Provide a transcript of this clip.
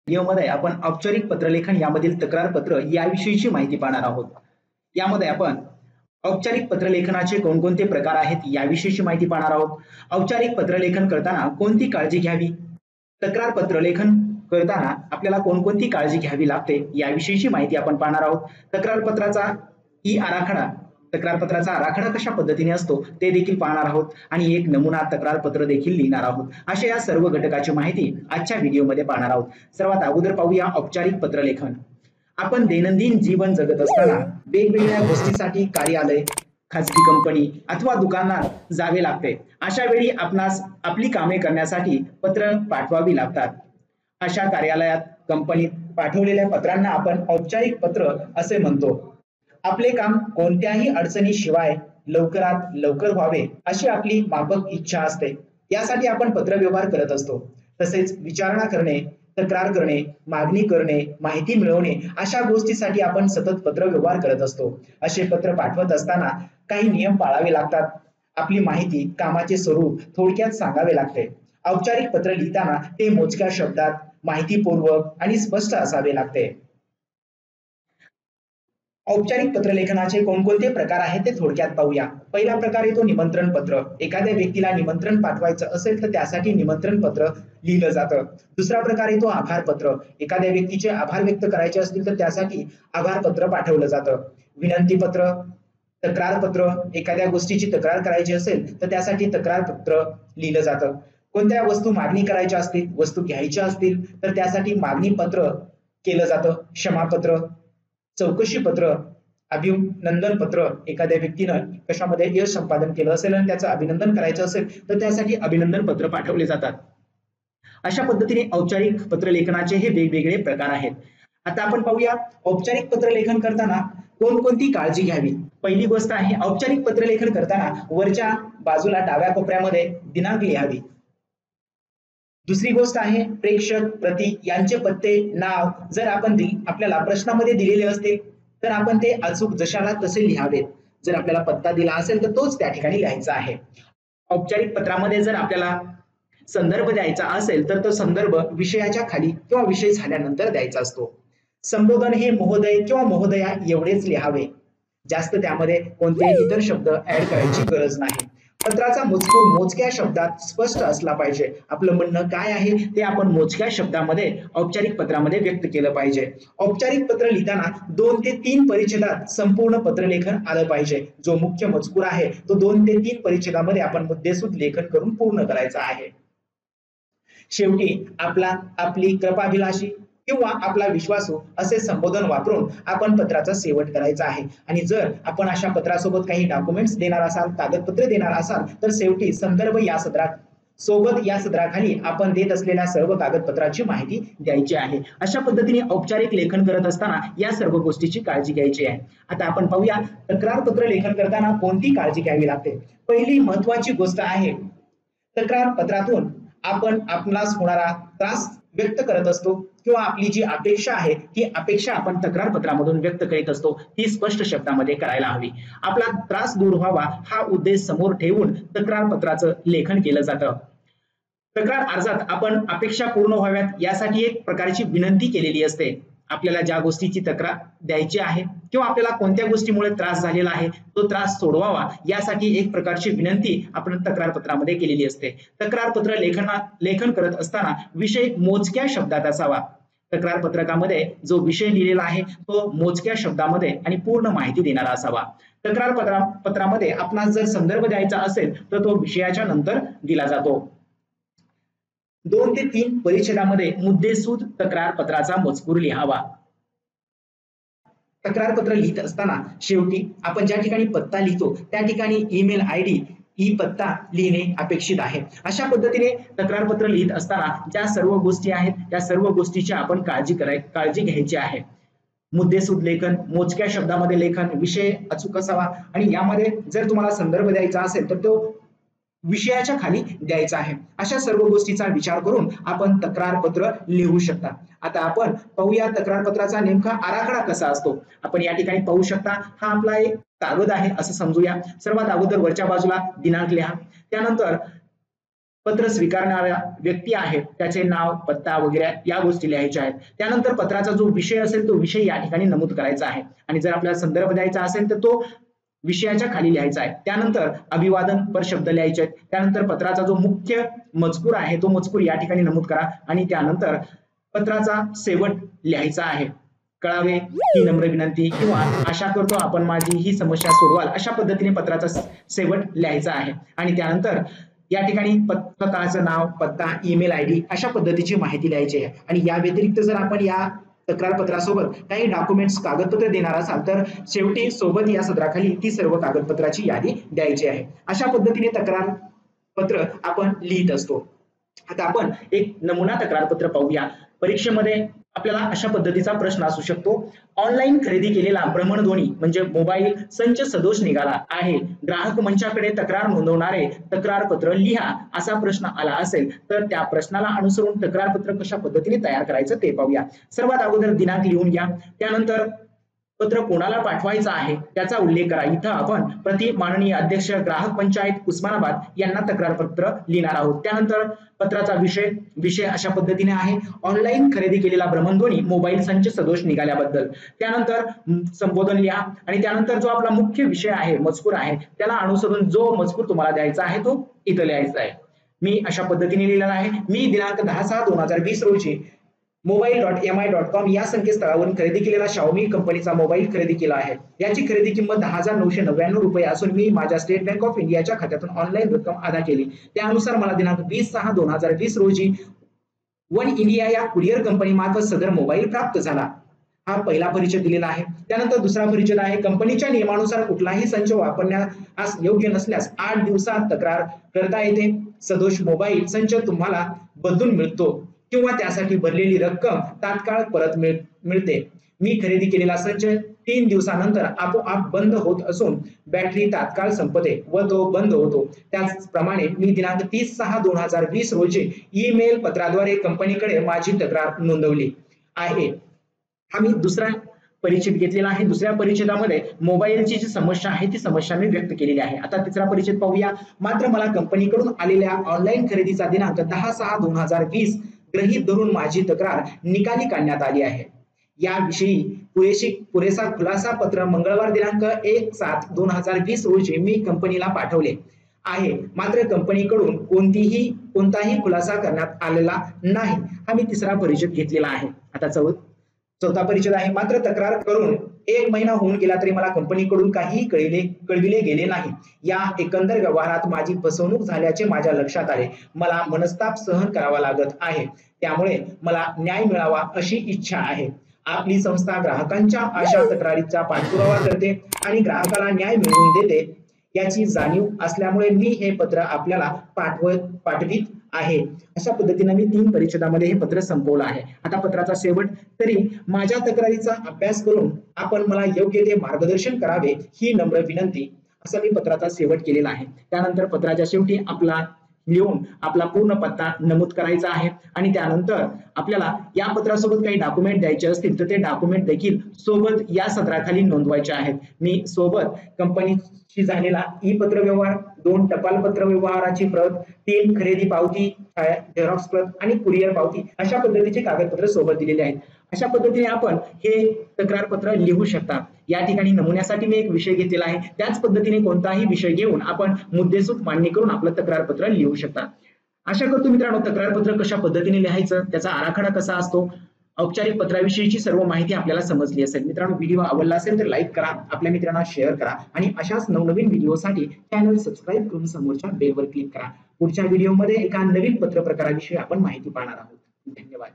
व्हिडिओमध्ये आपण औपचारिक पत्रलेखन यामधील तक्रार पत्र याविषयीची माहिती पाहणार आहोत। यामध्ये आपण औपचारिक पत्रलेखनाचे कोणकोणते प्रकार आहेत याविषयीची माहिती पाहणार आहोत। औपचारिक पत्रलेखन करताना कोणती काळजी घ्यावी, तक्रार पत्रलेखन करताना आपल्याला कोणकोणती काळजी घ्यावी लागते याविषयीची माहिती आपण पाहणार आहोत। तक्रार पत्राचा आराखडा कशा पद्धतीने असतो ते देखील पाहणार आहोत आणि एक नमुना तक्रार पत्र देखील लिहिणार आहोत। अशा या सर्व घटकाची माहिती आजच्या व्हिडिओमध्ये पाहणार आहोत। सर्वात अगोदर पाहूया औपचारिक पत्रलेखन। आपण दैनंदिन जीवन जगत असताना वेगवेगळ्या गोष्टीसाठी कार्यालय, खाजगी कंपनी अथवा दुकानात जावे लागते। अशा वेळी आपणास आपली कामे करण्यासाठी पत्र पाठवावी लागतात। अशा कार्यालयात, कंपनीत पाठवलेल्या पत्रांना आपण औपचारिक पत्र असे म्हणतो। आपले काम कोणत्याही अडचणीशिवाय लवकरात लवकर व्हावे अशी आपली माफक इच्छा असते। यासाठी आपण पत्रव्यवहार करत असतो। तसेच विचारणा करणे, तक्रार करणे, मागणी करणे, माहिती मिळवणे अशा गोष्टीसाठी आपण सतत पत्रव्यवहार करत असतो। असे पत्र पाठवत असताना काही नियम पाळावे लागतात। आपली माहिती, कामाचे स्वरूप थोडक्यात सांगावे लागते। औपचारिक पत्र लिहिताना ते मोजक्या शब्दात, माहितीपूर्वक आणि स्पष्ट असावे लागते। औपचारिक पत्रलेखनाचे कोणकोणते प्रकार आहेत ते थोडक्यात पाहूया। पहिला प्रकार येतो निमंत्रण पत्र। एखाद्या व्यक्तीला निमंत्रण पाठवायचं असेल तर त्यासाठी निमंत्रण पत्र लिहिलं जातं। दुसरा प्रकार येतो आभार पत्र। एखाद्या व्यक्तीचे आभार व्यक्त करायचे असतील तर त्यासाठी आभार पत्र पाठवलं जातं। विनंती पत्र, तक्रार पत्र, एखाद्या गोष्टीची तक्रार करायची असेल तर त्यासाठी तक्रार पत्र लिहिलं जातं। कोणत्या वस्तू मागणी करायच्या असतील, वस्तू घ्यायच्या असतील तर त्यासाठी मागणी पत्र केलं जातं। क्षमापत्र, चौकशी पत्र, अभिनंदन पत्र, एखाद्या व्यक्तीनं कशामध्ये यश संपादन केलं असेल आणि त्याचं अभिनंदन करायचं असेल तर त्यासाठी अभिनंदन पत्र पाठवले जातात। अशा पद्धतीने औपचारिक पत्रलेखनाचे हे वेगवेगळे प्रकार आहेत। आता आपण पाहूया औपचारिक पत्रलेखन करताना कोणकोणती काळजी घ्यावी। पहिली गोष्ट आहे, औपचारिक पत्रलेखन करताना वरच्या बाजूला डाव्या कोपऱ्यामध्ये दिनांक लिहावी। दुसरी गोष्ट आहे, प्रेषक, प्रती यांचे पत्ते, नाव जर आपण आपल्याला प्रश्नामध्ये दिलेले असतील तर आपण ते अचूक जशाला तसे लिहावेत। जर आपल्याला पत्ता दिला असेल तर तोच त्या ठिकाणी लिहायचा आहे। औपचारिक पत्रामध्ये जर आपल्याला संदर्भ द्यायचा असेल तर तो संदर्भ विषयाच्या खाली किंवा विषय झाल्यानंतर द्यायचा असतो। संबोधन हे महोदय किंवा महोदया एवढेच लिहावे। जास्त त्यामध्ये कोणतेही इतर शब्द ऍड करायची गरज नाही। पत्राचा मजकूर मोजक्या शब्दात स्पष्ट असला पाहिजे। आपलं म्हणणं काय आहे ते आपण मोजक्या शब्दामध्ये औपचारिक पत्रामध्ये व्यक्त केलं पाहिजे। औपचारिक पत्र लिहिताना 2 ते 3 परिच्छेदात संपूर्ण पत्रलेखन आलं पाहिजे। जो मुख्य मजकूर आहे तो 2 ते 3 परिच्छेदामध्ये आपण मुद्देसूद लेखन करून पूर्ण करायचा आहे। शेवटी आपली कृपाभिलाषी किंवा आपला विश्वासू असे संबोधन वापरून आपण पत्राचा शेवट करायचा आहे। आणि जर आपण अशा पत्रासोबत काही डॉक्युमेंट्स देणार असाल, कागदपत्रे देणार असाल तर शेवटी संदर्भ या सदराखाली आपण देत असलेल्या सर्व कागदपत्राची माहिती द्यायची आहे। अशा पद्धतीने औपचारिक लेखन करत असताना या सर्व गोष्टीची काळजी घ्यायची आहे। आता आपण पाहूया तक्रार पत्र लेखन करताना कोणती काळजी घ्यावी लागते। पहिली महत्त्वाची गोष्ट आहे, तक्रार पत्रातून आपण आपणास होणारा त्रास व्यक्त करत असतो किंवा आपली जी अपेक्षा आहे ती अपेक्षा आपण तक्रार पत्रामधून व्यक्त करीत असतो, ती स्पष्ट शब्दामध्ये करायला हवी। आपला त्रास दूर व्हावा हा उद्देश समोर ठेवून तक्रार पत्राचं लेखन केलं जातं। तक्रार अर्जात आपण अपेक्षा पूर्ण व्हाव्यात यासाठी एक प्रकारची विनंती केलेली असते। आपल्याला ज्या गोष्टीची तक्रार द्यायची आहे किंवा आपल्याला कोणत्या गोष्टीमुळे त्रास झालेला आहे तो त्रास सोडवावा यासाठी एक प्रकारची विनंती आपण तक्रार पत्रामध्ये केलेली असते। तक्रार पत्र लेखन करत असताना विषय मोजक्या शब्दात असावा। तक्रार पत्रकामध्ये जो विषय लिहिलेला आहे तो मोजक्या शब्दामध्ये आणि पूर्ण माहिती देणारा असावा। तक्रार पत्रामध्ये आपणास जर संदर्भ द्यायचा असेल तर तो विषयाच्या नंतर दिला जातो। 2 ते 3 परिच्छेदामध्ये मुद्देसूद तक्रार पत्राचा मजकूर लिहावा। तक्रार पत्र लिहित असताना शेवटी आपण ज्या ठिकाणी पत्ता लिहितो त्या ठिकाणी ईमेल आयडी ई पत्ता लिहिणे अपेक्षित आहे। अशा पद्धतीने तक्रार पत्र लिहित असताना ज्या सर्व गोष्टी आहेत त्या सर्व गोष्टीची आपण काळजी घ्यायची आहे। मुद्देसूद लेखन, मोजक्या शब्दामध्ये लेखन, विषय अचूक असावा आणि यामध्ये जर तुम्हाला संदर्भ द्यायचा असेल तर तो विषयाच्या खाली द्यायचा आहे। अशा सर्व गोष्टीचा विचार करून आपण तक्रार पत्र लिहू शकता। आता आपण पाहूया तक्रार पत्राचा नेमका आराखडा कसा असतो। आपण या ठिकाणी पाहू शकता, हा आपला एक कागद आहे असं समजूया। सर्वात अगोदर वरच्या बाजूला दिनांक लिहा, त्यानंतर पत्र स्वीकारणाऱ्या व्यक्ती आहे त्याचे नाव, पत्ता वगैरे या गोष्टी लिहायच्या आहेत. त्यानंतर पत्राचा जो विषय असेल तो विषय या ठिकाणी नमूद करायचा आहे आणि जर आपल्याला संदर्भ द्यायचा असेल तर तो विषयाच्या खाली लिहायचा आहे. त्यानंतर अभिवादन पर शब्द लिहायचे आहेत. त्यानंतर पत्राचा जो मुख्य मजकूर आहे तो मजकूर या ठिकाणी नमूद करा आणि त्यानंतर पत्राचा शेवट लिहायचा आहे. कळावे ही नम्र विनंती किंवा आशा करतो आपण माझी ही समस्या सोडवाल अशा पद्धतीने पत्राचा शेवट लिहायचा आहे आणि त्यानंतर या ठिकाणी स्वतःचं नाव, पत्ता, ईमेल आयडी अशा पद्धतीची माहिती लिहायची आहे. आणि या व्यतिरिक्त जर आपण या तक्रार पत्रासोबत काही डॉक्युमेंट्स कागदपत्र देणार असाल तर शेवटी सोबत या सदराखाली ती सर्व कागदपत्राची यादी द्यायची आहे. अशा पद्धतीने तक्रार पत्र आपण लिहित असतो. आता आपण एक नमुना तक्रार पत्र पाहूया. परीक्षेमध्ये आपल्याला अशा पद्धतीचा प्रश्न असू शकतो. ऑनलाईन खरेदी केलेला भ्रमणध्वनी म्हणजे मोबाईल संच सदोष निघाला आहे. ग्राहक मंचाकडे तक्रार नोंदवणारे तक्रार पत्र लिहा असा प्रश्न आला असेल तर त्या प्रश्नाला अनुसरून तक्रार पत्र कशा पद्धतीने तयार करायचं ते पाहूया. सर्वात अगोदर दिनांक लिहून घ्या. त्यानंतर पत्र कोणाला पाठवायचं आहे त्याचा उल्लेख करा. इथं आपण प्रति माननीय अध्यक्ष ग्राहक पंचायत उस्मानाबाद यांना तक्रार पत्र लिहिणार आहोत. त्यानंतर पत्राचा विषय अशा पद्धतीने आहे, ऑनलाईन खरेदी केलेला भ्रमणध्वनी मोबाईल संच सदोष निघाल्याबद्दल. त्यानंतर संबोधन लिहा आणि त्यानंतर जो आपला मुख्य विषय आहे, मजकूर आहे, त्याला अनुसरून जो मजकूर तुम्हाला द्यायचा आहे तो इथं लिहायचा आहे. मी अशा पद्धतीने लिहिलेला आहे. मी दिनांक 10/6/2020 रोजी mobile.mi.com या संकेतस्थळावरून खरेदी केलेला Xiaomi कंपनीचा मोबाईल खरेदी केला आहे. याची खरेदी किंमत 10,999 रुपये असून मी माझ्या स्टेट बँक ऑफ इंडियाच्या खात्यातून ऑनलाईन रक्कम अदा केली. त्यानुसार मला दिनांक 20/6/2020 रोजी वन इंडिया या कुरिअर कंपनी मार्फत सदर मोबाईल प्राप्त झाला. हा पहिला परिचय दिलेला आहे. त्यानंतर दुसरा परिचय आहे, कंपनीच्या नियमानुसार कुठलाही संच वापरण्यास योग्य नसल्यास 8 दिवसात तक्रार करता येते. सदोष मोबाईल संच तुम्हाला बदलून मिळतो किंवा त्यासाठी भरलेली रक्कम तात्काळ परत मिळते. मी खरेदी केलेला संच 3 दिवसानंतर आपोआप बंद होत असून बॅटरी तात्काळ संपते व तो बंद होतो. त्याचप्रमाणे मी दिनांक 30/6/2020 रोजी ईमेल पत्राद्वारे कंपनीकडे माझी तक्रार नोंदवली आहे. हा मी दुसरा परिचित घेतलेला आहे. दुसऱ्या परिच्छेदामध्ये मोबाईलची जी समस्या आहे ती समस्या मी व्यक्त केलेली आहे. आता तिसरा परिच्छेद पाहूया. मात्र मला कंपनीकडून आलेल्या ऑनलाईन खरेदीचा दिनांक 10/6/2020 गृहीत धरून माझी तक्रार निकाली काढण्यात आली आहे. याविषयी पुरेसा खुलासा पत्र मंगळवार दिनांक 1/7/2020 रोजी मी कंपनीला पाठवले आहे. मात्र कंपनीकडून कोणताही खुलासा करण्यात आलेला नाही. हा मी तिसरा परिच्छेद घेतलेला आहे. आता चौथा परिच्छेद आहे, मात्र तक्रार करून 1 महिना होऊन गेला तरी मला कंपनीकडून काही कळविले गेले नाही. या एकंदर व्यवहारात माझी फसवणूक झाल्याचे माझ्या लक्षात आले. मला मनस्ताप सहन करावा लागत आहे. त्यामुळे मला न्याय मिळावा अशी इच्छा आहे. आपली संस्था ग्राहकांच्या अशा तक्रारीचा पाठपुरावा करते आणि ग्राहकाला न्याय मिळवून देते याची जाणीव असल्यामुळे मी हे पत्र आपल्याला पाठवित आहे. अशा पद्धतीने मी 3 परिच्छेदामध्ये हे पत्र संपवलं आहे. आता पत्राचा शेवट, तरी माझ्या तक्रारीचा अभ्यास करून आपण मला योग्य ते मार्गदर्शन करावे ही नम्र विनंती, असं मी पत्राचा शेवट केलेला आहे. त्यानंतर पत्राच्या शेवटी लिहून आपला पूर्ण पत्ता नमूद करायचा आहे आणि त्यानंतर आपल्याला या पत्रासोबत काही डॉक्युमेंट द्यायचे असतील तर ते डॉक्युमेंट देखील सोबत या सदराखाली नोंदवायचे आहेत. मी सोबत कंपनीशी झालेला ई पत्र व्यवहार, 2 टपाल पत्र व्यवहाराची प्रत, 3 खरेदी पावती, झेरॉक्स प्रत आणि कुरिअर पावती अशा पद्धतीचे कागदपत्र सोबत दिलेले आहेत. अशा पद्धतीने आपण हे तक्रार पत्र लिहू शकता. या ठिकाणी नमुन्यासाठी मी एक विषय घेतलेला आहे. त्याच पद्धतीने कोणताही विषय घेऊन आपण मुद्देसूद मांडणी करून आपलं तक्रार पत्र लिहू शकता. आशा करतो मित्रांनो तक्रार पत्र कशा पद्धतीने लिहायचं, त्याचा आराखडा कसा असतो, औपचारिक पत्राविषयीची सर्व माहिती आपल्याला समजली असेल. मित्रांनो व्हिडिओ आवडला असेल तर लाईक करा, आपल्या मित्रांना शेअर करा आणि अशाच नवनवीन व्हिडिओसाठी चॅनल सबस्क्राईब करून समोरच्या बेलवर क्लिक करा. पुढच्या व्हिडिओमध्ये एका नवीन पत्र प्रकाराविषयी आपण माहिती पाहणार आहोत. धन्यवाद.